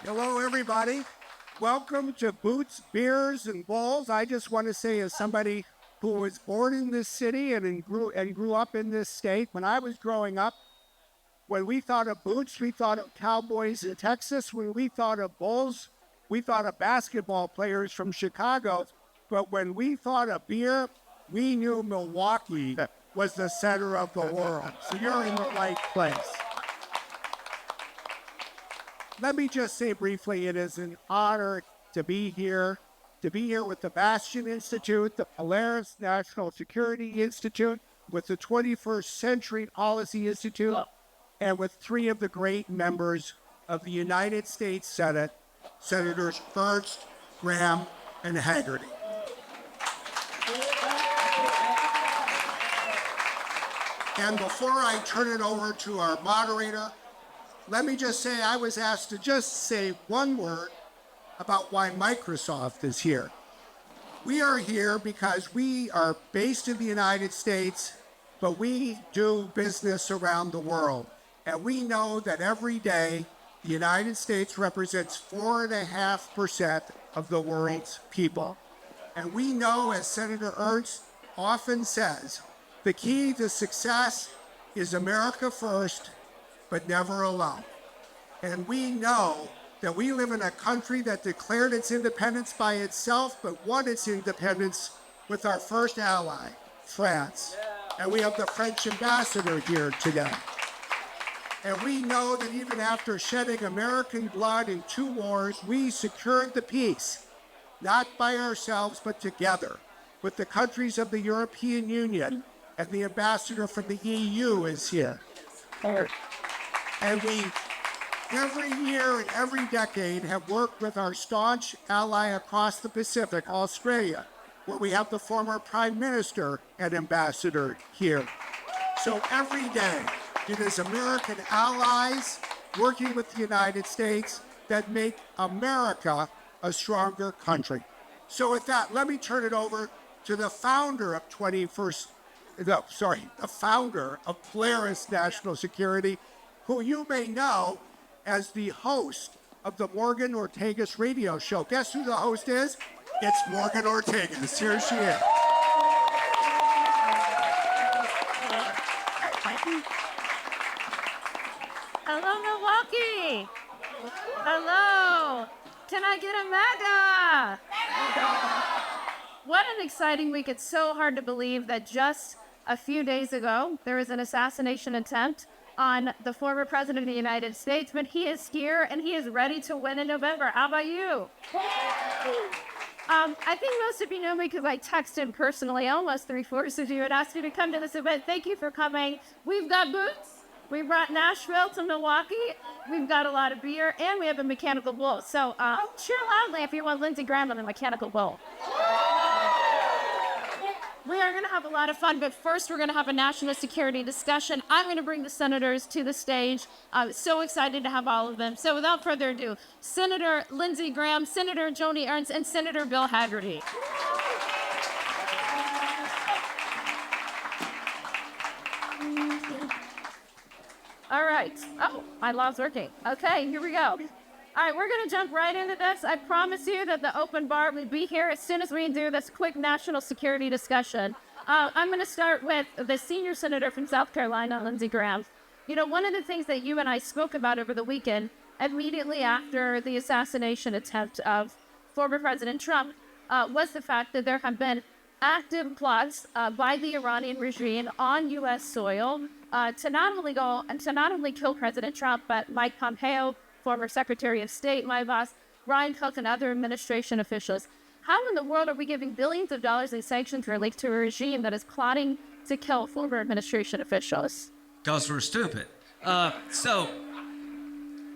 Hello, everybody. Welcome to Boots, Beers, and Bowls. I just want to say, as somebody who was born in this city and grew up in this state, when I was growing up, when we thought of Boots, we thought of cowboys in Texas. When we thought of Bulls, we thought of basketball players from Chicago. But when we thought of beer, we knew Milwaukee was the center of the world. So you're in the right place. Let me just say briefly, it is an honor to be here with the Bastion Institute, the Polaris National Security Institute, with the 21st Century Policy Institute, and with three of the great members of the United States Senate, Senators Ernst, Graham, and Haggerty. And before I turn it over to our moderator, let me just say I was asked to just say one word about why Microsoft is here. We are here because we are based in the United States, but we do business around the world. And we know that every day, the United States represents 4.5% of the world's people. And we know, as Senator Ernst often says, the key to success is America first, but never alone. And we know that we live in a country that declared its independence by itself, but won its independence with our first ally, France. And we have the French ambassador here today. And we know that even after shedding American blood in 2 wars, we secured the peace, not by ourselves, but together with the countries of the European Union. And the ambassador from the EU is here. And we, every year and every decade, have worked with our staunch ally across the Pacific, Australia, where we have the former Prime Minister and ambassador here. So every day, it is American allies working with the United States that make America a stronger country. So with that, let me turn it over to the founder of the founder of Polaris National Security, who you may know as the host of the Morgan Ortagus radio show. Guess who the host is? It's Morgan Ortagus. Here she is. Hello, Milwaukee. Hello. Can I get a MAGA? What an exciting week. It's so hard to believe that just a few days ago, there was an assassination attempt on the former president of the United States, but he is here and he is ready to win in November. How about you? I think most of you know me because I texted personally almost 3/4 of you and asked you to come to this event. Thank you for coming. We've got boots. We brought Nashville to Milwaukee. We've got a lot of beer, and we have a mechanical bull. So cheer loudly if you want Lindsey Graham on the mechanical bull. We are going to have a lot of fun, but first we're going to have a national security discussion. I'm going to bring the senators to the stage. I'm so excited to have all of them. So without further ado, Senator Lindsey Graham, Senator Joni Ernst, and Senator Bill Haggerty. All right. Oh, my law's working. Okay, here we go. All right, we're going to jump right into this. I promise you that the open bar will be here as soon as we do this quick national security discussion. I'm going to start with the senior senator from South Carolina, Lindsey Graham. You know, one of the things that you and I spoke about over the weekend, immediately after the assassination attempt of former President Trump, was the fact that there have been active plots by the Iranian regime on U.S. soil to not only kill President Trump, but Mike Pompeo, former Secretary of State, my boss, Ryan Cook, and other administration officials. How in the world are we giving billions of dollars in sanctions relief to a regime that is plotting to kill former administration officials? Because we're stupid. So,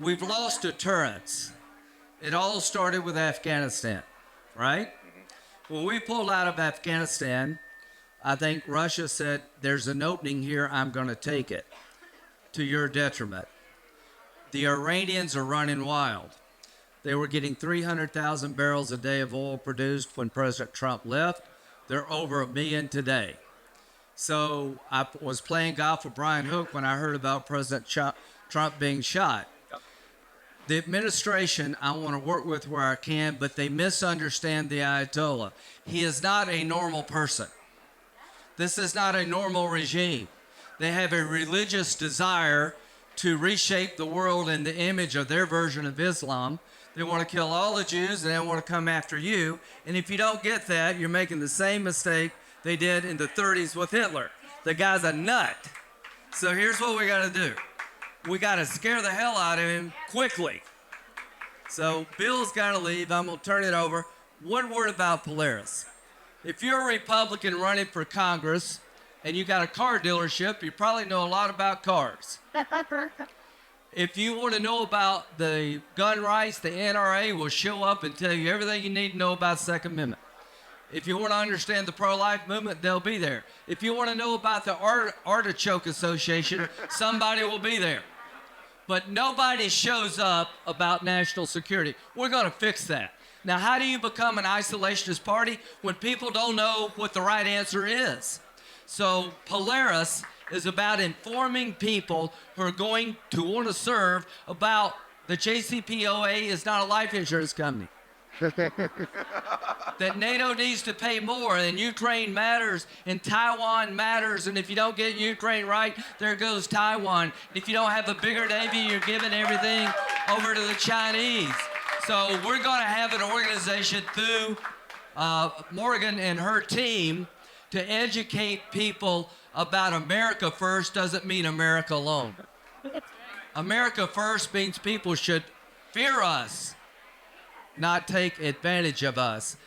we've lost deterrence. It all started with Afghanistan, right? When we pulled out of Afghanistan, I think Russia said, there's an opening here, I'm going to take it, to your detriment. The Iranians are running wild. They were getting 300,000 barrels a day of oil produced when President Trump left. They're over 1 million today. So I was playing golf with Brian Hook when I heard about President Trump being shot. The administration, I want to work with where I can, but they misunderstand the Ayatollah. He is not a normal person. This is not a normal regime. They have a religious desire to reshape the world in the image of their version of Islam. They want to kill all the Jews, and they want to come after you. And if you don't get that, you're making the same mistake they did in the 30s with Hitler. The guy's a nut. So here's what we got to do. We got to scare the hell out of him quickly. So Bill's got to leave. I'm going to turn it over. One word about Polaris. If you're a Republican running for Congress and you got a car dealership, you probably know a lot about cars. If you want to know about the gun rights, the NRA will show up and tell you everything you need to know about Second Amendment. If you want to understand the pro-life movement, they'll be there. If you want to know about the Artichoke Association, somebody will be there. But nobody shows up about national security. We're going to fix that. Now, how do you become an isolationist party when people don't know what the right answer is? So Polaris is about informing people who are going to want to serve about the JCPOA is not a life insurance company. That NATO needs to pay more, and Ukraine matters, and Taiwan matters, and if you don't get Ukraine right, there goes Taiwan. If you don't have a bigger Navy, you're giving everything over to the Chinese. So we're going to have an organization through Morgan and her team to educate people about America first doesn't mean America alone. America first means people should fear us, not take advantage of us.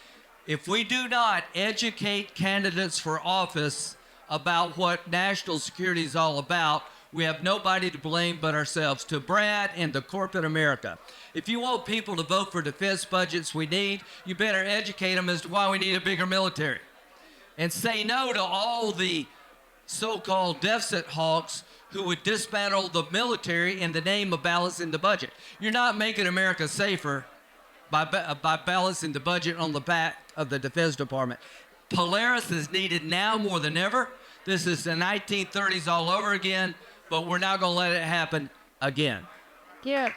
If we do not educate candidates for office about what national security is all about, we have nobody to blame but ourselves, to Brad and to corporate America. If you want people to vote for defense budgets we need, you better educate them as to why we need a bigger military. And say no to all the so-called deficit hawks who would dismantle the military in the name of balancing the budget. You're not making America safer by balancing the budget on the back of the Defense Department. Polaris is needed now more than ever. This is the 1930s all over again, but we're not going to let it happen again. Yeah.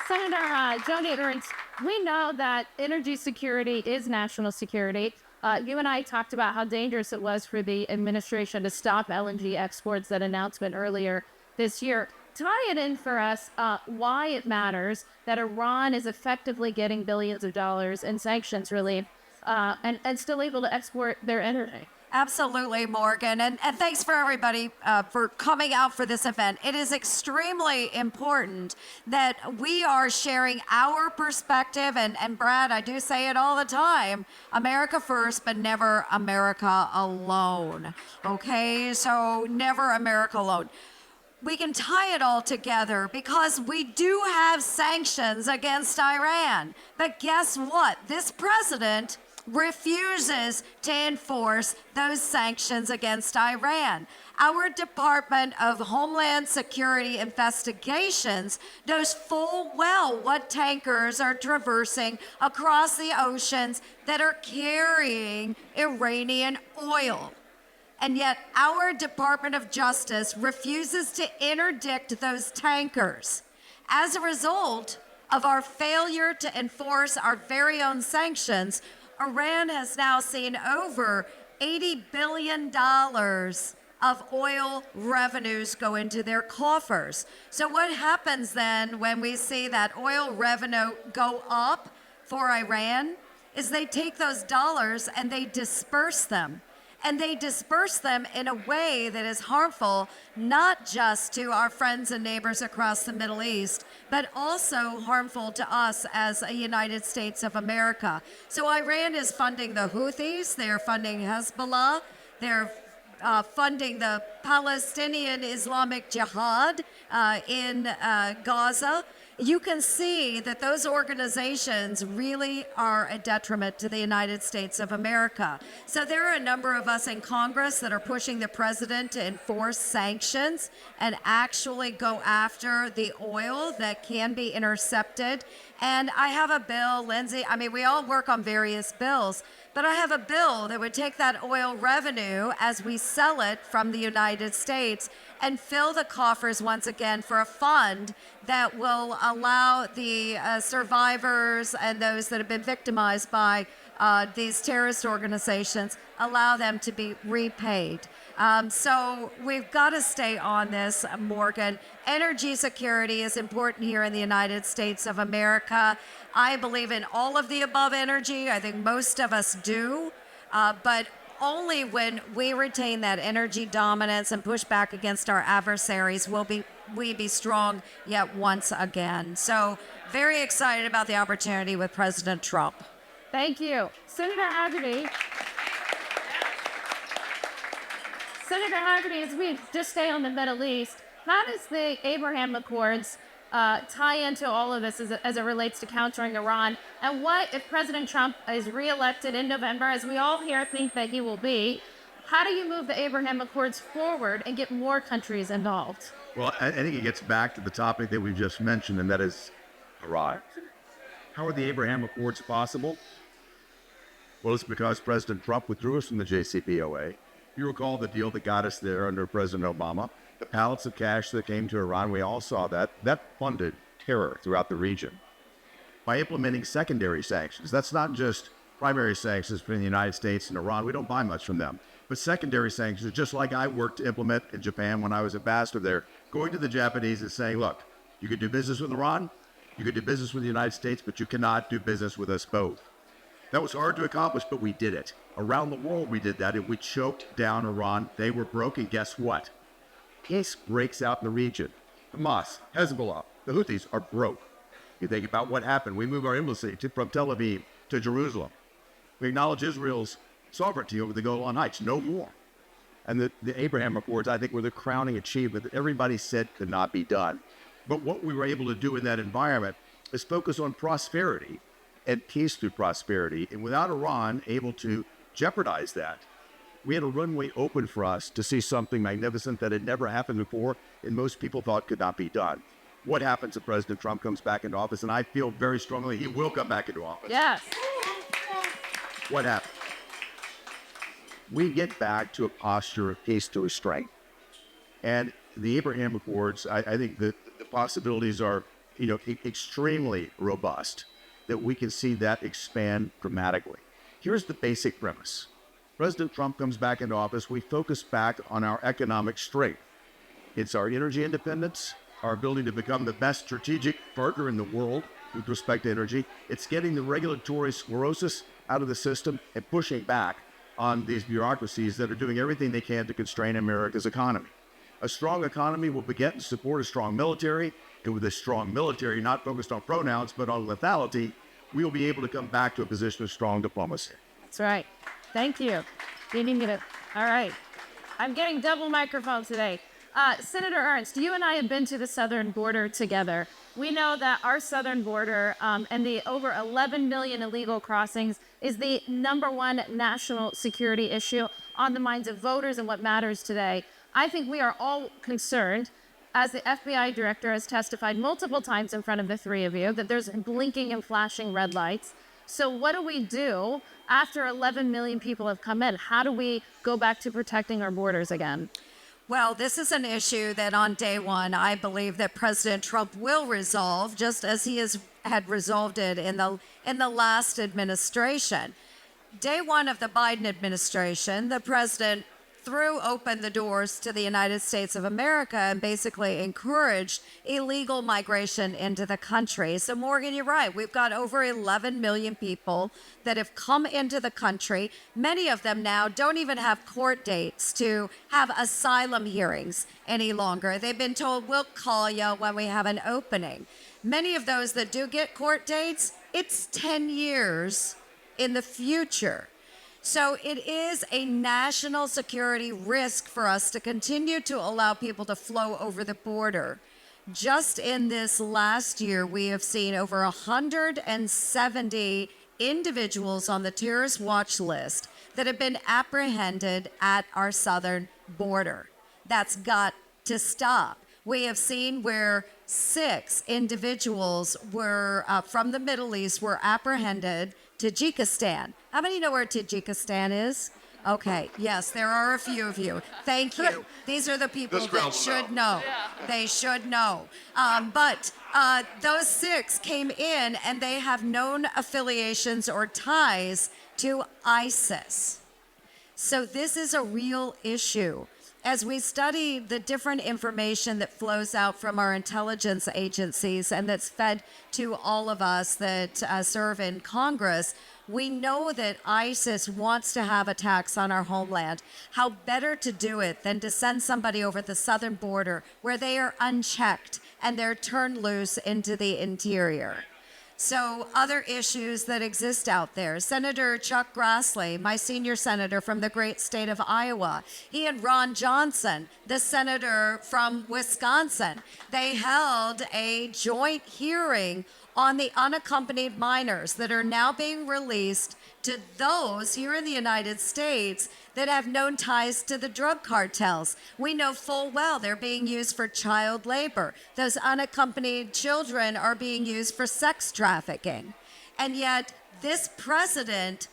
Senator Joni Ernst, we know that energy security is national security. You and I talked about how dangerous it was for the administration to stop LNG exports, that announcement earlier this year. Tie it in for us why it matters that Iran is effectively getting billions of dollars in sanctions relief and still able to export their energy. Absolutely, Morgan. And thanks for everybody for coming out for this event. It is extremely important that we are sharing our perspective. And Brad, I do say it all the time, America first, but never America alone. Okay, so never America alone. We can tie it all together because we do have sanctions against Iran. But guess what? This president refuses to enforce those sanctions against Iran. Our Department of Homeland Security investigations knows full well what tankers are traversing across the oceans that are carrying Iranian oil. And yet our Department of Justice refuses to interdict those tankers. As a result of our failure to enforce our very own sanctions, Iran has now seen over $80 billion of oil revenues go into their coffers. So what happens then when we see that oil revenue go up for Iran is they take those dollars and they disperse them. And they disperse them in a way that is harmful, not just to our friends and neighbors across the Middle East, but also harmful to us as a United States of America. So Iran is funding the Houthis, they're funding Hezbollah, they're funding the Palestinian Islamic Jihad in Gaza. You can see that those organizations really are a detriment to the United States of America. So there are a number of us in Congress that are pushing the president to enforce sanctions and actually go after the oil that can be intercepted. And I have a bill, Lindsay, we all work on various bills, but I have a bill that would take that oil revenue as we sell it from the United United States and fill the coffers once again for a fund that will allow the survivors and those that have been victimized by these terrorist organizations, allow them to be repaid. So we've got to stay on this, Morgan. Energy security is important here in the United States of America. I believe in all of the above energy. I think most of us do. But only when we retain that energy dominance and push back against our adversaries will we be strong yet once again. So very excited about the opportunity with President Trump. Thank you. Senator Hagerty. Senator Hagerty, as we just stay on the Middle East, how does the Abraham Accords tie into all of this as it relates to countering Iran? And what if President Trump is reelected in November, as we all here think that he will be? How do you move the Abraham Accords forward and get more countries involved? Well, I think it gets back to the topic that we just mentioned, and that is Iran. How are the Abraham Accords possible? Well, it's because President Trump withdrew us from the JCPOA. You recall the deal that got us there under President Obama, the pallets of cash that came to Iran, we all saw that. That funded terror throughout the region. By implementing secondary sanctions, that's not just primary sanctions between the United States and Iran. We don't buy much from them. But secondary sanctions, just like I worked to implement in Japan when I was ambassador there, going to the Japanese and saying, look, you could do business with Iran, you could do business with the United States, but you cannot do business with us both. That was hard to accomplish, but we did it. Around the world, we did that, and we choked down Iran. They were broke, and guess what? Peace breaks out in the region. Hamas, Hezbollah, the Houthis are broke. You think about what happened. We moved our embassy from Tel Aviv to Jerusalem. We acknowledge Israel's sovereignty over the Golan Heights, no more. And the Abraham Accords, I think, were the crowning achievement that everybody said could not be done. But what we were able to do in that environment is focus on prosperity and peace through prosperity. And without Iran able to jeopardize that, we had a runway open for us to see something magnificent that had never happened before and most people thought could not be done. What happens if President Trump comes back into office? And I feel very strongly he will come back into office. Yes. What happens? We get back to a posture of peace through restraint. And the Abraham Accords, I think that the possibilities are, extremely robust, that we can see that expand dramatically. Here's the basic premise. President Trump comes back into office, we focus back on our economic strength. It's our energy independence, our ability to become the best strategic partner in the world with respect to energy. It's getting the regulatory sclerosis out of the system and pushing back on these bureaucracies that are doing everything they can to constrain America's economy. A strong economy will beget and support a strong military, and with a strong military not focused on pronouns but on lethality, we will be able to come back to a position of strong diplomacy. That's right. Thank you. Didn't get it. All right. I'm getting double microphone today. Senator Ernst, you and I have been to the southern border together. We know that our southern border and the over 11 million illegal crossings is the #1 national security issue on the minds of voters and what matters today. I think we are all concerned, as the FBI director has testified multiple times in front of the three of you, that there's blinking and flashing red lights. So what do we do after 11 million people have come in? How do we go back to protecting our borders again? Well, this is an issue that on day one, I believe that President Trump will resolve, just as he had resolved it in the last administration. Day one of the Biden administration, the president threw open the doors to the United States of America and basically encouraged illegal migration into the country. So Morgan, you're right. We've got over 11 million people that have come into the country. Many of them now don't even have court dates to have asylum hearings any longer. They've been told, we'll call you when we have an opening. Many of those that do get court dates, it's 10 years in the future. So it is a national security risk for us to continue to allow people to flow over the border. Just in this last year, we have seen over 170 individuals on the terrorist watch list that have been apprehended at our southern border. That's got to stop. We have seen where 6 individuals were from the Middle East were apprehended. Tajikistan. How many know where Tajikistan is? Okay, yes, there are a few of you. Thank you. These are the people that should know. They should know. But those 6 came in and they have known affiliations or ties to ISIS. So this is a real issue. As we study the different information that flows out from our intelligence agencies and that's fed to all of us that serve in Congress, we know that ISIS wants to have attacks on our homeland. How better to do it than to send somebody over the southern border where they are unchecked and they're turned loose into the interior. So other issues that exist out there. Senator Chuck Grassley, my senior senator from the great state of Iowa, he and Ron Johnson, the senator from Wisconsin, they held a joint hearing on the unaccompanied minors that are now being released to those here in the United States that have known ties to the drug cartels. We know full well they're being used for child labor. Those unaccompanied children are being used for sex trafficking. And yet this president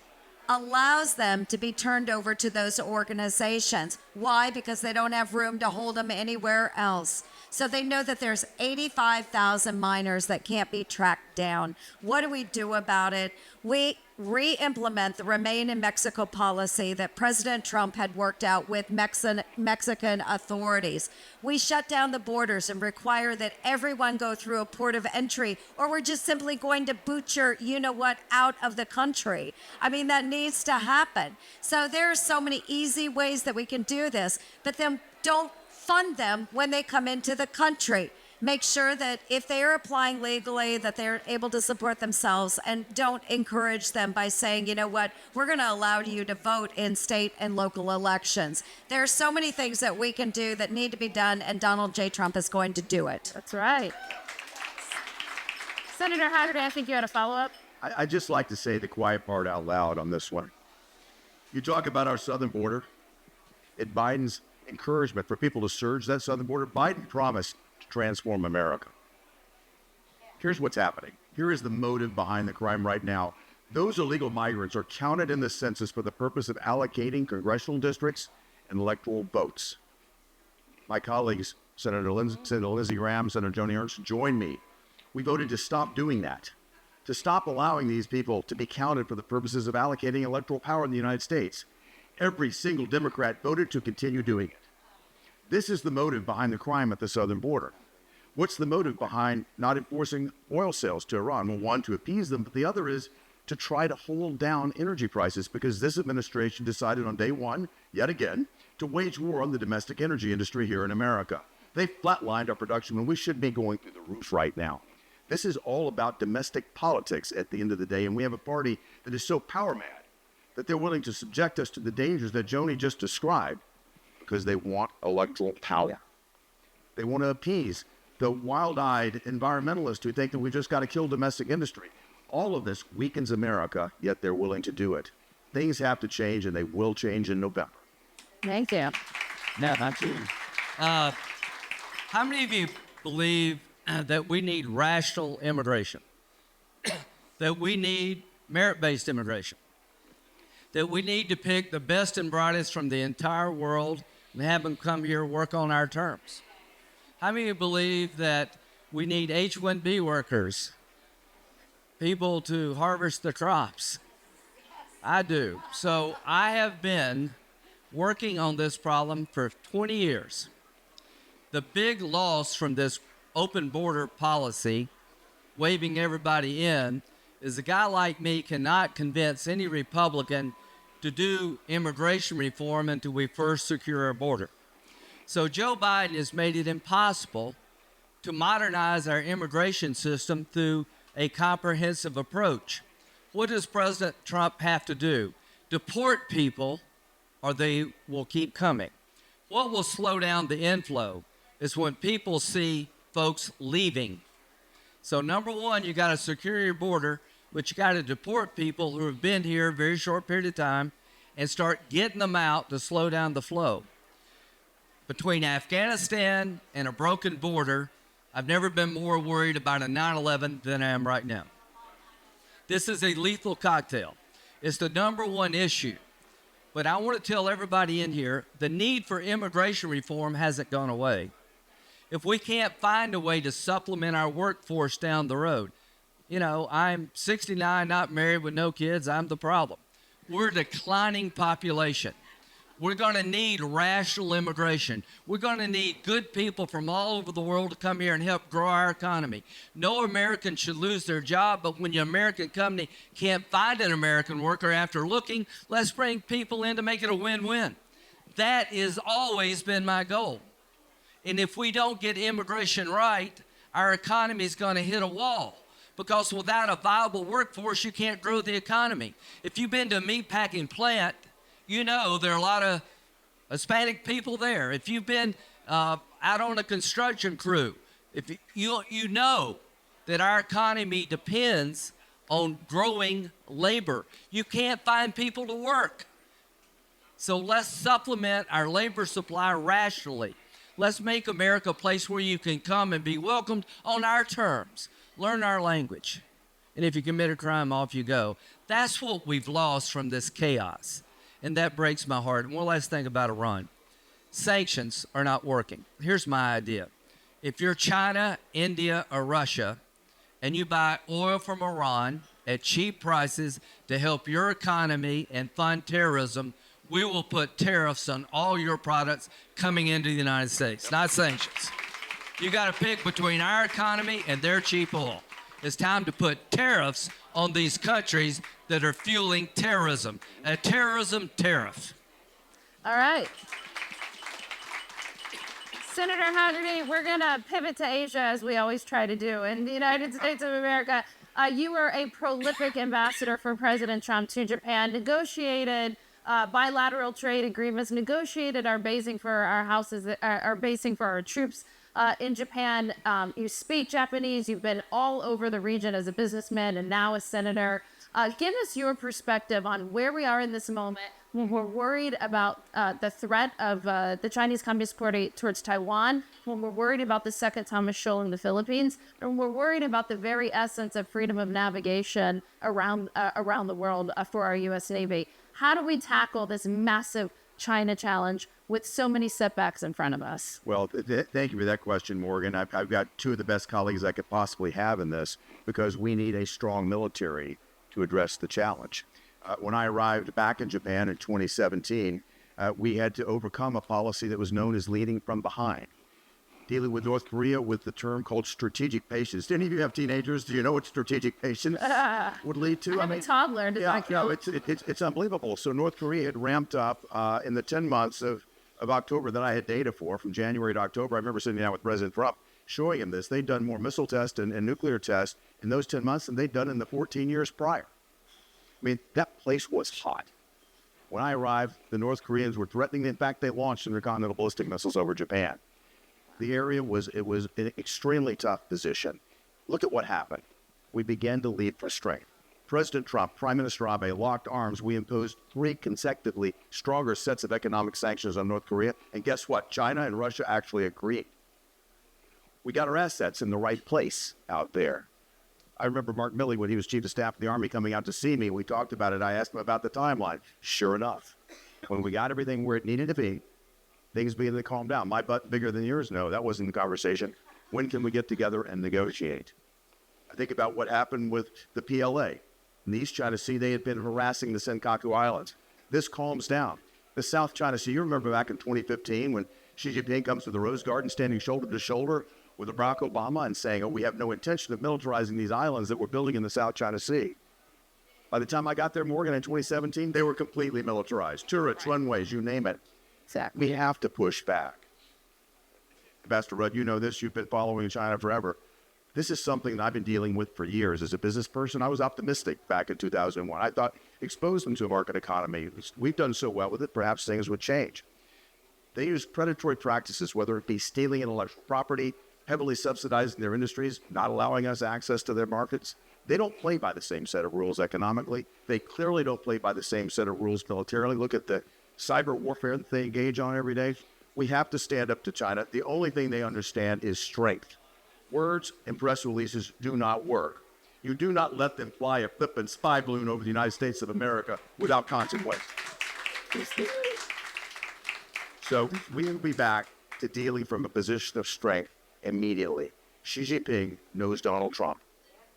allows them to be turned over to those organizations. Why? Because they don't have room to hold them anywhere else. So they know that there's 85,000 minors that can't be tracked down. What do we do about it? We re-implement the Remain in Mexico policy that President Trump had worked out with Mexican authorities. We shut down the borders and require that everyone go through a port of entry, or we're just simply going to boot your you-know-what out of the country. I mean, that needs to happen. So there are so many easy ways that we can do this, but then don't fund them when they come into the country. Make sure that if they are applying legally, that they're able to support themselves, and don't encourage them by saying, you know what, we're going to allow you to vote in state and local elections. There are so many things that we can do that need to be done, and Donald J. Trump is going to do it. That's right. Senator Hagerty, I think you had a follow-up. I'd just like to say the quiet part out loud on this one. You talk about our southern border. At Biden's encouragement for people to surge that southern border, Biden promised to transform America. Here's what's happening. Here is the motive behind the crime right now. Those illegal migrants are counted in the census for the purpose of allocating congressional districts and electoral votes. My colleagues, Senator Lindsey Graham, Senator Joni Ernst, joined me. We voted to stop doing that, to stop allowing these people to be counted for the purposes of allocating electoral power in the United States. Every single Democrat voted to continue doing it. This is the motive behind the crime at the southern border. What's the motive behind not enforcing oil sales to Iran? Well, one, to appease them, but the other is to try to hold down energy prices, because this administration decided on day one, yet again, to wage war on the domestic energy industry here in America. They flatlined our production when we should be going through the roof right now. This is all about domestic politics at the end of the day, and we have a party that is so power mad that they're willing to subject us to the dangers that Joni just described because they want electoral power. They want to appease the wild-eyed environmentalists who think that we've just got to kill domestic industry. All of this weakens America, yet they're willing to do it. Things have to change, and they will change in November. Thank you. No, not you. How many of you believe that we need rational immigration? That we need merit-based immigration? That we need to pick the best and brightest from the entire world and have them come here work on our terms? How many of you believe that we need H-1B workers, people to harvest the crops? I do. So I have been working on this problem for 20 years. The big loss from this open border policy, waving everybody in, is a guy like me cannot convince any Republican to do immigration reform until we first secure our border. So Joe Biden has made it impossible to modernize our immigration system through a comprehensive approach. What does President Trump have to do? Deport people, or they will keep coming. What will slow down the inflow is when people see folks leaving. So number one, you got to secure your border, but you got to deport people who have been here a very short period of time and start getting them out to slow down the flow. Between Afghanistan and a broken border, I've never been more worried about a 9/11 than I am right now. This is a lethal cocktail. It's the number one issue But I want to tell everybody in here, the need for immigration reform hasn't gone away. If we can't find a way to supplement our workforce down the road, you know, I'm 69, not married with no kids, I'm the problem. We're a declining population. We're going to need rational immigration. We're going to need good people from all over the world to come here and help grow our economy. No American should lose their job, but when your American company can't find an American worker after looking, let's bring people in to make it a win-win. That has always been my goal. And if we don't get immigration right, our economy is going to hit a wall. Because without a viable workforce, you can't grow the economy. If you've been to a meatpacking plant, you know there are a lot of Hispanic people there. If you've been out on a construction crew, if you know that our economy depends on growing labor. You can't find people to work. So let's supplement our labor supply rationally. Let's make America a place where you can come and be welcomed on our terms. Learn our language. And if you commit a crime, off you go. That's what we've lost from this chaos. And that breaks my heart. And one last thing about Iran. Sanctions are not working. Here's my idea. If you're China, India, or Russia, and you buy oil from Iran at cheap prices to help your economy and fund terrorism, we will put tariffs on all your products coming into the United States, not sanctions. You got to pick between our economy and their cheap oil. It's time to put tariffs on these countries that are fueling terrorism. A terrorism tariff. All right. Senator Haggerty, we're going to pivot to Asia as we always try to do. In the United States of America, you were a prolific ambassador for President Trump to Japan, negotiated bilateral trade agreements, negotiated our basing for our houses, our basing for our troops in Japan. You speak Japanese. You've been all over the region as a businessman and now a senator. Give us your perspective on where we are in this moment when we're worried about the threat of the Chinese Communist Party towards Taiwan, when we're worried about the second Thomas Shoal in the Philippines, and we're worried about the very essence of freedom of navigation around the world for our U.S. Navy. How do we tackle this massive China challenge with so many setbacks in front of us? Well, thank you for that question, Morgan. I've got two of the best colleagues I could possibly have in this because we need a strong military to address the challenge. When I arrived back in Japan in 2017, we had to overcome a policy that was known as leading from behind. Dealing with North Korea with the term called strategic patience. Do any of you have teenagers? Do you know what strategic patience would lead to? I'm a toddler. It's unbelievable. So North Korea had ramped up in the 10 months of October that I had data for, from January to October. I remember sitting down with President Trump showing him this. They'd done more missile tests and nuclear tests in those 10 months than they'd done in the 14 years prior. I mean, that place was hot. When I arrived, the North Koreans were threatening. In fact, they launched intercontinental ballistic missiles over Japan. The area was an extremely tough position. Look at what happened. We began to lead for strength. President Trump, Prime Minister Abe locked arms. We imposed 3 consecutively stronger sets of economic sanctions on North Korea. And guess what? China and Russia actually agreed. We got our assets in the right place out there. I remember Mark Milley, when he was Chief of Staff of the Army, coming out to see me. We talked about it. I asked him about the timeline. Sure enough, when we got everything where it needed to be, things began to calm down. My butt bigger than yours? No, that wasn't the conversation. When can we get together and negotiate? I think about what happened with the PLA. In the East China Sea, they had been harassing the Senkaku Islands. This calms down. The South China Sea, you remember back in 2015 when Xi Jinping comes to the Rose Garden standing shoulder to shoulder with Barack Obama and saying, oh, we have no intention of militarizing these islands that we're building in the South China Sea. By the time I got there, Morgan, in 2017, they were completely militarized. Turrets, runways, you name it. Exactly. We have to push back. Ambassador Rudd, you know this. You've been following China forever. This is something that I've been dealing with for years. As a business person, I was optimistic back in 2001. I thought, expose them to a market economy. We've done so well with it, perhaps things would change. They use predatory practices, whether it be stealing intellectual property, heavily subsidizing their industries, not allowing us access to their markets. They don't play by the same set of rules economically. They clearly don't play by the same set of rules militarily. Look at the cyber warfare that they engage on every day. We have to stand up to China. The only thing they understand is strength. Words and press releases do not work. You do not let them fly a flippant spy balloon over the United States of America without consequence. So we will be back to dealing from a position of strength immediately. Xi Jinping knows Donald Trump.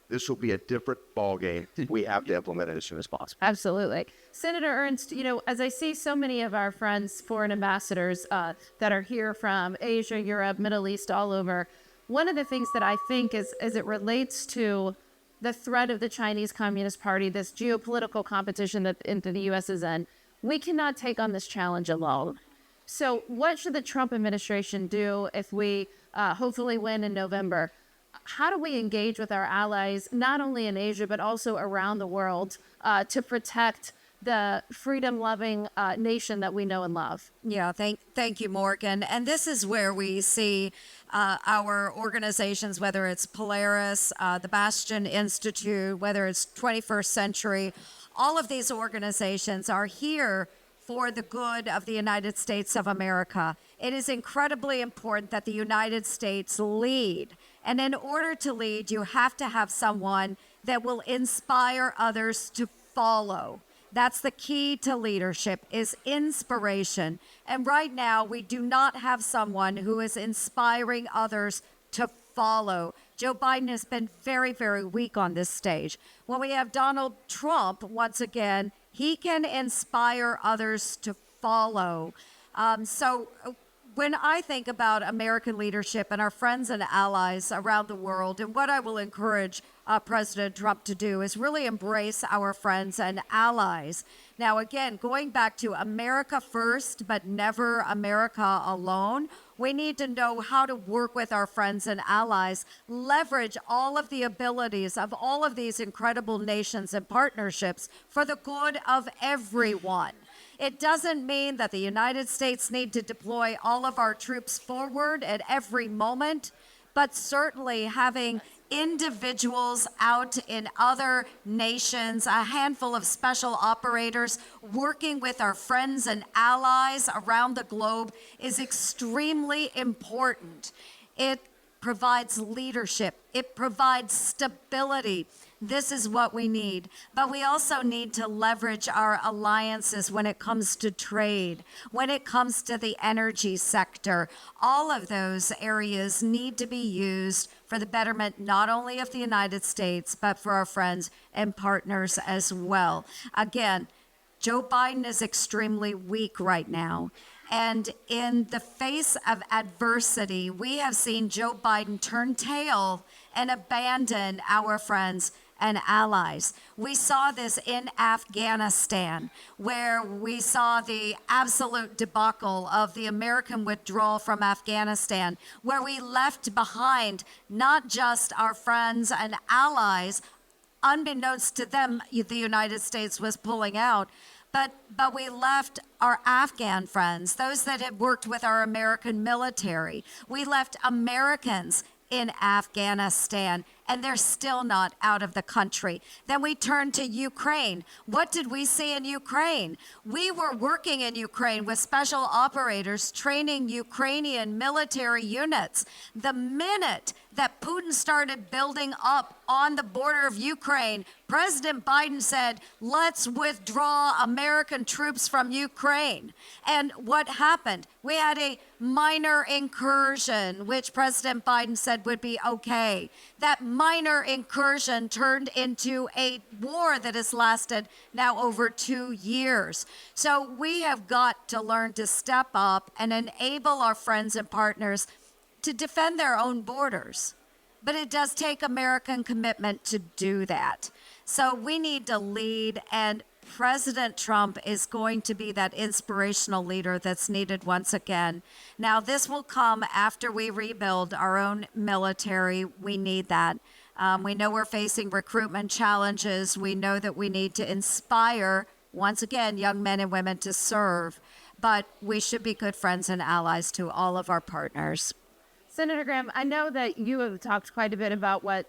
This will be a different ballgame. We have to implement it as soon as possible. Absolutely. Senator Ernst, as I see so many of our friends, foreign ambassadors that are here from Asia, Europe, Middle East, all over, one of the things that I think is, as it relates to the threat of the Chinese Communist Party, this geopolitical competition that the U.S. is in, we cannot take on this challenge alone. So what should the Trump administration do if we hopefully win in November? How do we engage with our allies, not only in Asia, but also around the world, to protect the freedom-loving nation that we know and love? Yeah, thank you, Morgan. And this is where we see our organizations, whether it's Polaris, the Bastion Institute, whether it's 21st Century, all of these organizations are here for the good of the United States of America. It is incredibly important that the United States lead. And in order to lead, you have to have someone that will inspire others to follow. That's the key to leadership, is inspiration. And right now, we do not have someone who is inspiring others to follow. Joe Biden has been very, very weak on this stage. When we have Donald Trump, once again, he can inspire others to follow. So when I think about American leadership and our friends and allies around the world, and what I will encourage President Trump to do is really embrace our friends and allies. Now, again, going back to America first, but never America alone, we need to know how to work with our friends and allies, leverage all of the abilities of all of these incredible nations and partnerships for the good of everyone. It doesn't mean that the United States need to deploy all of our troops forward at every moment, but certainly having individuals out in other nations, a handful of special operators working with our friends and allies around the globe is extremely important. It provides leadership. It provides stability. This is what we need. But we also need to leverage our alliances when it comes to trade, when it comes to the energy sector. All of those areas need to be used for the betterment not only of the United States, but for our friends and partners as well. Again, Joe Biden is extremely weak right now. And in the face of adversity, we have seen Joe Biden turn tail and abandon our friends and allies. We saw this in Afghanistan, where we saw the absolute debacle of the American withdrawal from Afghanistan, where we left behind not just our friends and allies, unbeknownst to them, the United States was pulling out, but we left our Afghan friends, those that had worked with our American military. We left Americans in Afghanistan, and they're still not out of the country. Then we turned to Ukraine. What did we see in Ukraine? We were working in Ukraine with special operators training Ukrainian military units. The minute that Putin started building up on the border of Ukraine, President Biden said, let's withdraw American troops from Ukraine. And what happened? We had a minor incursion, which President Biden said would be okay. That minor incursion turned into a war that has lasted now over 2 years. So we have got to learn to step up and enable our friends and partners to defend their own borders. But it does take American commitment to do that. So we need to lead, and President Trump is going to be that inspirational leader that's needed once again. Now, this will come after we rebuild our own military. We need that. We know we're facing recruitment challenges. We know that we need to inspire, once again, young men and women to serve. But we should be good friends and allies to all of our partners. Senator Graham, I know that you have talked quite a bit about what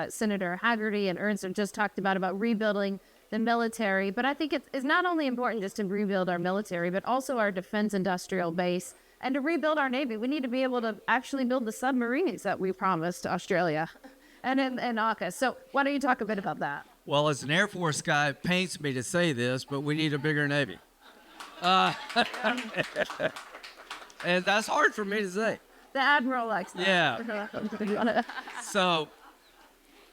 Senator Haggerty and Ernst have just talked about rebuilding the military, but I think it's not only important just to rebuild our military, but also our defense industrial base and to rebuild our Navy. We need to be able to actually build the submarines that we promised Australia and in AUKUS. So why don't you talk a bit about that? Well, as an Air Force guy, it pains me to say this, but we need a bigger Navy. And that's hard for me to say. The Admiral likes that. Yeah. So,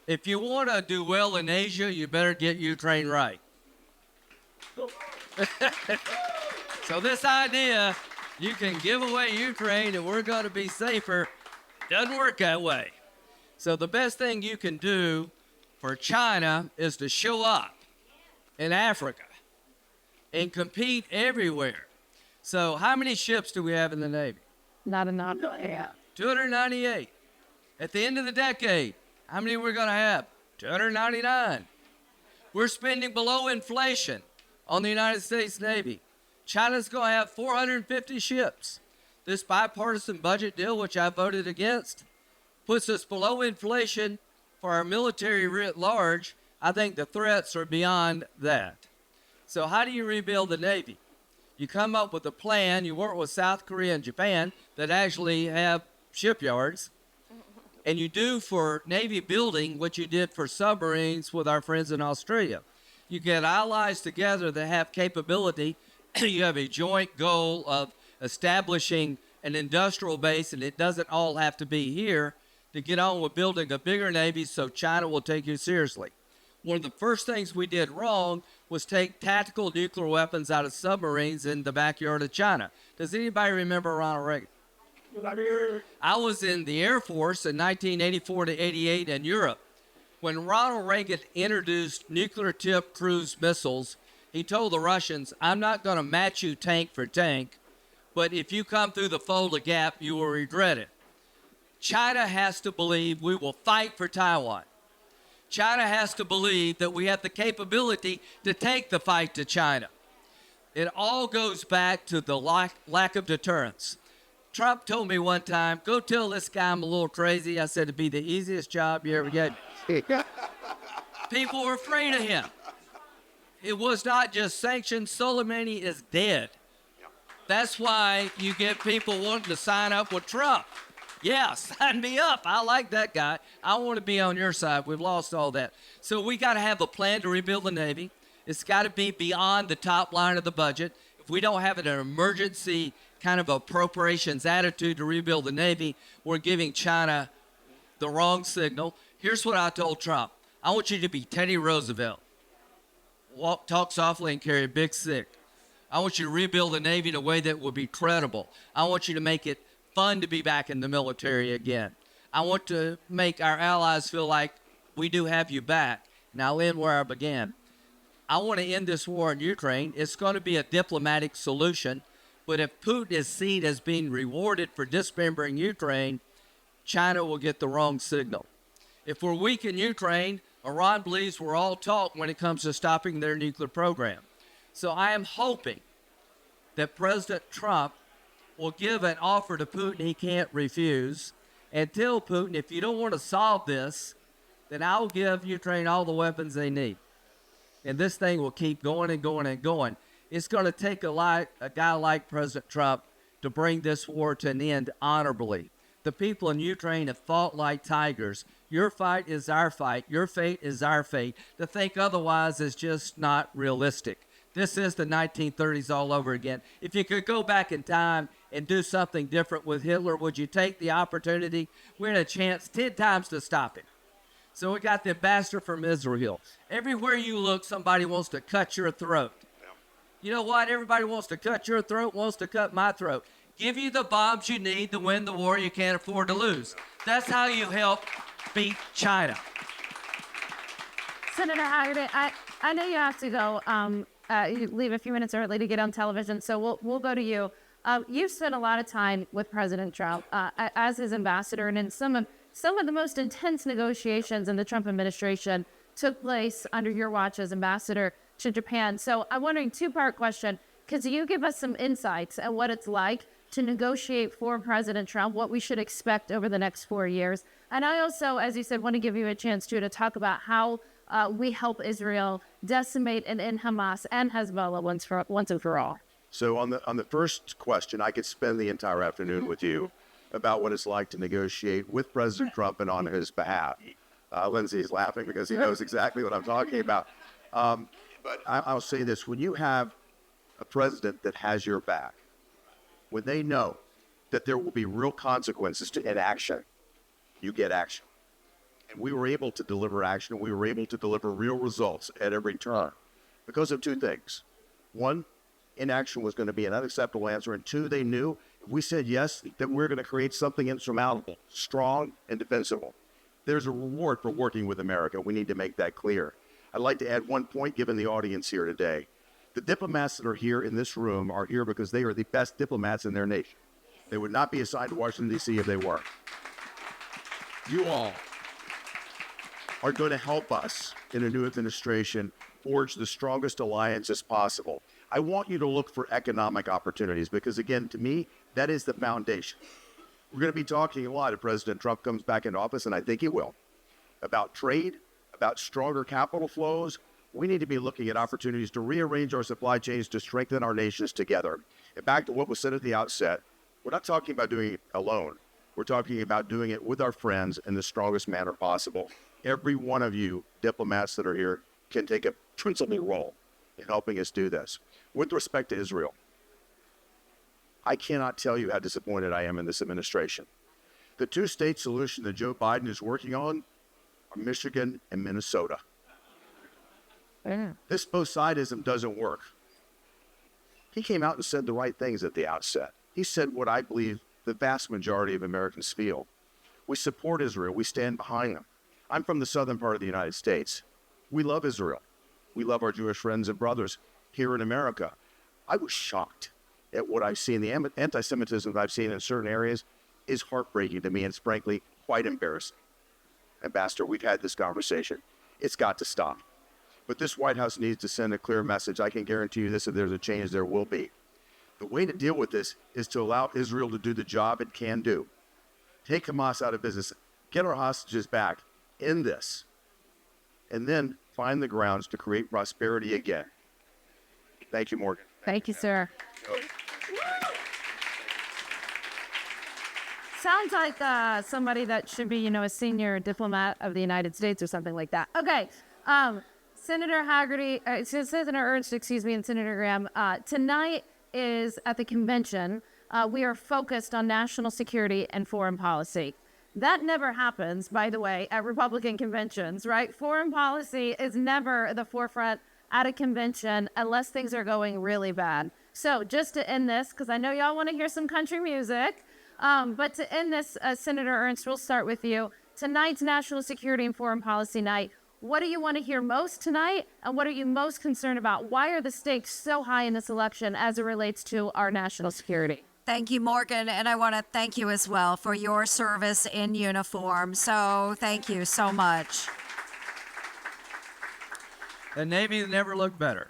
if you want to do well in Asia, you better get Ukraine right. So this idea, you can give away Ukraine and we're going to be safer, doesn't work that way. So the best thing you can do for China is to show up in Africa and compete everywhere. So how many ships do we have in the Navy? Not enough. Yeah. 298. At the end of the decade, how many we're going to have? 299. We're spending below inflation on the United States Navy. China's going to have 450 ships. This bipartisan budget deal, which I voted against, puts us below inflation for our military writ large. I think the threats are beyond that. So how do you rebuild the Navy? You come up with a plan. You work with South Korea and Japan that actually have shipyards. And you do for Navy building what you did for submarines with our friends in Australia. You get allies together that have capability. You have a joint goal of establishing an industrial base, and it doesn't all have to be here, to get on with building a bigger Navy so China will take you seriously. One of the first things we did wrong was take tactical nuclear weapons out of submarines in the backyard of China. Does anybody remember Ronald Reagan? I was in the Air Force in 1984 to 88 in Europe. When Ronald Reagan introduced nuclear-tipped cruise missiles, he told the Russians, I'm not going to match you tank for tank, but if you come through the Fulda Gap, you will regret it. China has to believe we will fight for Taiwan. China has to believe that we have the capability to take the fight to China. It all goes back to the lack of deterrence. Trump told me one time, go tell this guy I'm a little crazy. I said, it'd be the easiest job you ever get. People were afraid of him. It was not just sanctions. Soleimani is dead. That's why you get people wanting to sign up with Trump. Yeah, sign me up. I like that guy. I want to be on your side. We've lost all that. So we got to have a plan to rebuild the Navy. It's got to be beyond the top line of the budget. If we don't have an emergency kind of appropriations attitude to rebuild the Navy, we're giving China the wrong signal. Here's what I told Trump. I want you to be Teddy Roosevelt. Talk softly and carry a big stick. I want you to rebuild the Navy in a way that will be credible. I want you to make it fun to be back in the military again. I want to make our allies feel like we do have you back. And I'll end where I began. I want to end this war in Ukraine. It's going to be a diplomatic solution. But if Putin is seen as being rewarded for dismembering Ukraine, China will get the wrong signal. If we're weak in Ukraine, Iran believes we're all talk when it comes to stopping their nuclear program. So I am hoping that President Trump will give an offer to Putin he can't refuse and tell Putin, if you don't want to solve this, then I'll give Ukraine all the weapons they need. And this thing will keep going and going and going. It's going to take a guy like President Trump to bring this war to an end honorably. The people in Ukraine have fought like tigers. Your fight is our fight. Your fate is our fate. To think otherwise is just not realistic. This is the 1930s all over again. If you could go back in time and do something different with Hitler, would you take the opportunity? We had a chance 10 times to stop him. So we got the ambassador from Israel. Everywhere you look, somebody wants to cut your throat. You know what? Everybody wants to cut your throat, wants to cut my throat. Give you the bombs you need to win the war you can't afford to lose. That's how you help beat China. Senator Haggerty, I know you have to go. You leave a few minutes early to get on television, so we'll go to you. You've spent a lot of time with President Trump as his ambassador, and in some of the most intense negotiations in the Trump administration took place under your watch as ambassador to Japan. So I'm wondering, two-part question. Could you give us some insights on what it's like to negotiate for President Trump, what we should expect over the next 4 years? And I also, as you said, want to give you a chance to talk about how we help Israel decimate and end Hamas and Hezbollah once and for all. So on the first question, I could spend the entire afternoon with you about what it's like to negotiate with President Trump and on his behalf. Lindsay's laughing because he knows exactly what I'm talking about. But I'll say this. When you have a president that has your back, when they know that there will be real consequences to inaction, you get action. And we were able to deliver action. We were able to deliver real results at every turn because of two things. One, inaction was going to be an unacceptable answer. And two, they knew if we said yes, that we're going to create something insurmountable, strong and defensible. There's a reward for working with America. We need to make that clear. I'd like to add one point given the audience here today. The diplomats that are here in this room are here because they are the best diplomats in their nation. They would not be assigned to Washington, D.C. if they weren't. You all are going to help us in a new administration forge the strongest alliances possible. I want you to look for economic opportunities because, again, to me, that is the foundation. We're going to be talking a lot if President Trump comes back into office, and I think he will, about trade, about stronger capital flows. We need to be looking at opportunities to rearrange our supply chains to strengthen our nations together. And back to what was said at the outset, we're not talking about doing it alone. We're talking about doing it with our friends in the strongest manner possible. Every one of you diplomats that are here can take a principal role in helping us do this. With respect to Israel, I cannot tell you how disappointed I am in this administration. The two-state solution that Joe Biden is working on are Michigan and Minnesota. This both-sidism doesn't work. He came out and said the right things at the outset. He said what I believe the vast majority of Americans feel. We support Israel. We stand behind them. I'm from the southern part of the United States. We love Israel. We love our Jewish friends and brothers here in America. I was shocked at what I've seen. The anti-Semitism that I've seen in certain areas is heartbreaking to me and it's frankly quite embarrassing. Ambassador, we've had this conversation. It's got to stop. But this White House needs to send a clear message. I can guarantee you this, if there's a change, there will be. The way to deal with this is to allow Israel to do the job it can do. Take Hamas out of business. Get our hostages back. End this. And then find the grounds to create prosperity again. Thank you, Morgan. Thank you, sir. Sounds like somebody that should be, a senior diplomat of the United States or something like that. Okay. Senator Ernst, and Senator Graham, tonight is at the convention. We are focused on national security and foreign policy. That never happens, by the way, at Republican conventions, right? Foreign policy is never the forefront at a convention unless things are going really bad. So just to end this, because I know y'all want to hear some country music, but to end this, Senator Ernst, we'll start with you. Tonight's National Security and Foreign Policy Night. What do you want to hear most tonight, and what are you most concerned about? Why are the stakes so high in this election as it relates to our national security? Thank you, Morgan, and I want to thank you as well for your service in uniform. So thank you so much. The Navy never looked better.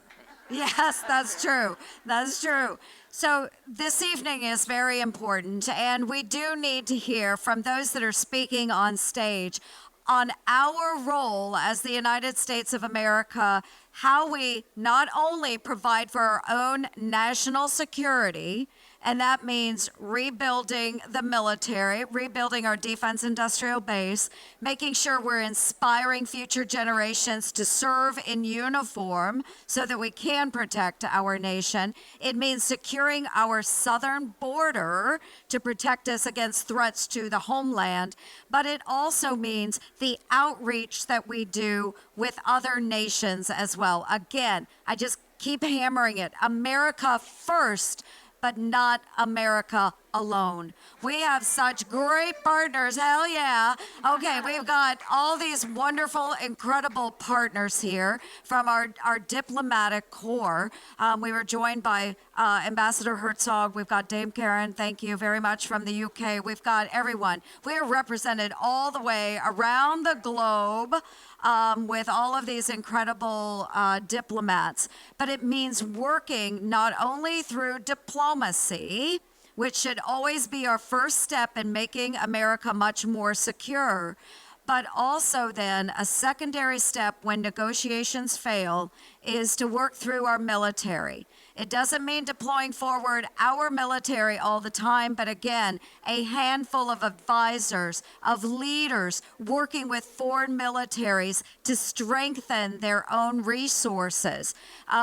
Yes, that's true. That's true. So this evening is very important, and we do need to hear from those that are speaking on stage on our role as the United States of America, how we not only provide for our own national security, and that means rebuilding the military, rebuilding our defense industrial base, making sure we're inspiring future generations to serve in uniform so that we can protect our nation. It means securing our southern border to protect us against threats to the homeland. But it also means the outreach that we do with other nations as well. Again, I just keep hammering it. America first, but not America alone. We have such great partners. Hell yeah. Okay, we've got all these wonderful, incredible partners here from our diplomatic corps. We were joined by Ambassador Herzog. We've got Dame Karen, thank you very much, from the UK. We've got everyone. We are represented all the way around the globe with all of these incredible diplomats. But it means working not only through diplomacy, which should always be our first step in making America much more secure, but also then a secondary step when negotiations fail is to work through our military. It doesn't mean deploying forward our military all the time, but again, a handful of advisors, of leaders working with foreign militaries to strengthen their own resources.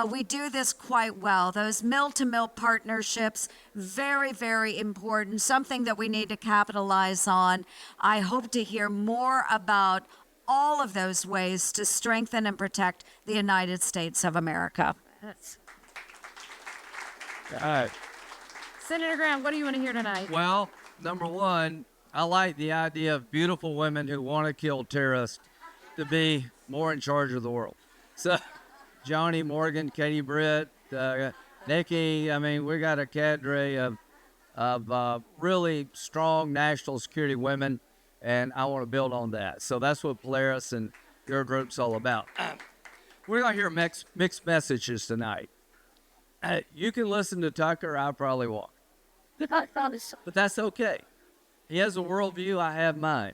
We do this quite well. Those mill-to-mill partnerships, very, very important, something that we need to capitalize on. I hope to hear more about all of those ways to strengthen and protect the United States of America. That's- All right. Senator Graham, what do you want to hear tonight? Well, number one, I like the idea of beautiful women who want to kill terrorists to be more in charge of the world. So, Johnny, Morgan, Katie Britt, Nikki, I mean, we got a cadre of really strong national security women, and I want to build on that. So that's what Polaris and your group's all about. We're going to hear mixed messages tonight. You can listen to Tucker, I probably won't. But that's okay. He has a worldview, I have mine.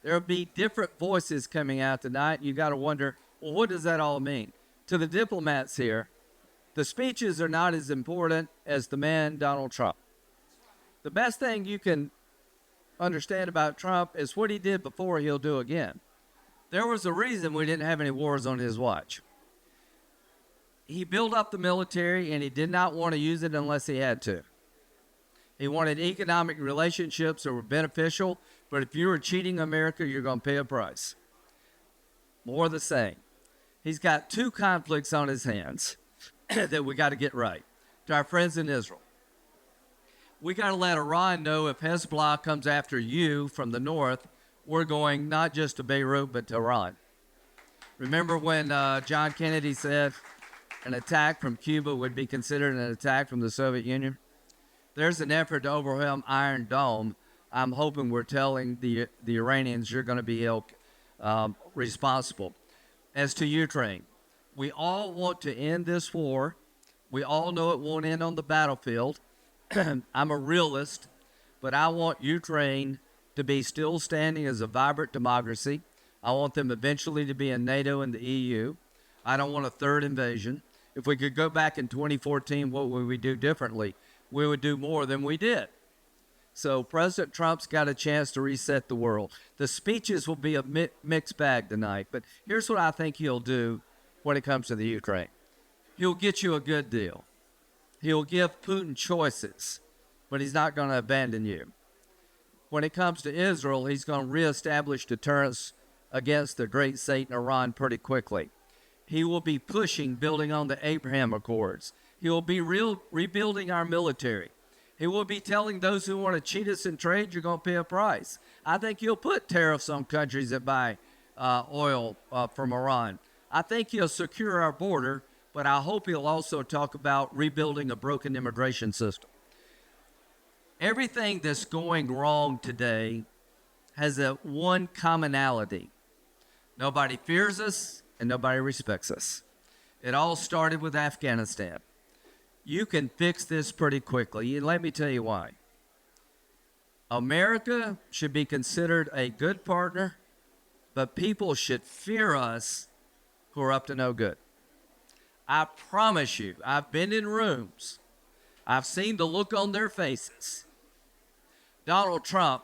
There'll be different voices coming out tonight. You got to wonder, well, what does that all mean? To the diplomats here, the speeches are not as important as the man, Donald Trump. The best thing you can understand about Trump is what he did before, he'll do again. There was a reason we didn't have any wars on his watch. He built up the military, and he did not want to use it unless he had to. He wanted economic relationships that were beneficial, but if you were cheating America, you're going to pay a price. More of the same. He's got two conflicts on his hands that we got to get right. To our friends in Israel, we got to let Iran know if Hezbollah comes after you from the north, we're going not just to Beirut, but to Iran. Remember when John Kennedy said an attack from Cuba would be considered an attack from the Soviet Union? There's an effort to overwhelm Iron Dome. I'm hoping we're telling the Iranians you're going to be held responsible. As to Ukraine, we all want to end this war. We all know it won't end on the battlefield. I'm a realist, but I want Ukraine to be still standing as a vibrant democracy. I want them eventually to be in NATO and the EU. I don't want a third invasion. If we could go back in 2014, what would we do differently? We would do more than we did. So President Trump's got a chance to reset the world. The speeches will be a mixed bag tonight, but here's what I think he'll do when it comes to the Ukraine. He'll get you a good deal. He'll give Putin choices, but he's not going to abandon you. When it comes to Israel, he's going to reestablish deterrence against the great Satan Iran pretty quickly. He will be pushing, building on the Abraham Accords. He will be rebuilding our military. He will be telling those who want to cheat us in trade, you're going to pay a price. I think he'll put tariffs on countries that buy oil from Iran. I think he'll secure our border, but I hope he'll also talk about rebuilding a broken immigration system. Everything that's going wrong today has one commonality. Nobody fears us and nobody respects us. It all started with Afghanistan. You can fix this pretty quickly, and let me tell you why. America should be considered a good partner, but people should fear us who are up to no good. I promise you, I've been in rooms. I've seen the look on their faces. Donald Trump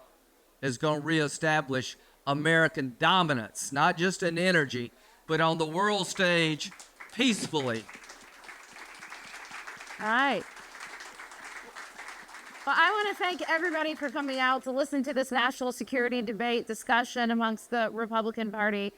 is going to reestablish American dominance, not just in energy, but on the world stage peacefully. All right. Well, I want to thank everybody for coming out to listen to this national security debate discussion amongst the Republican Party.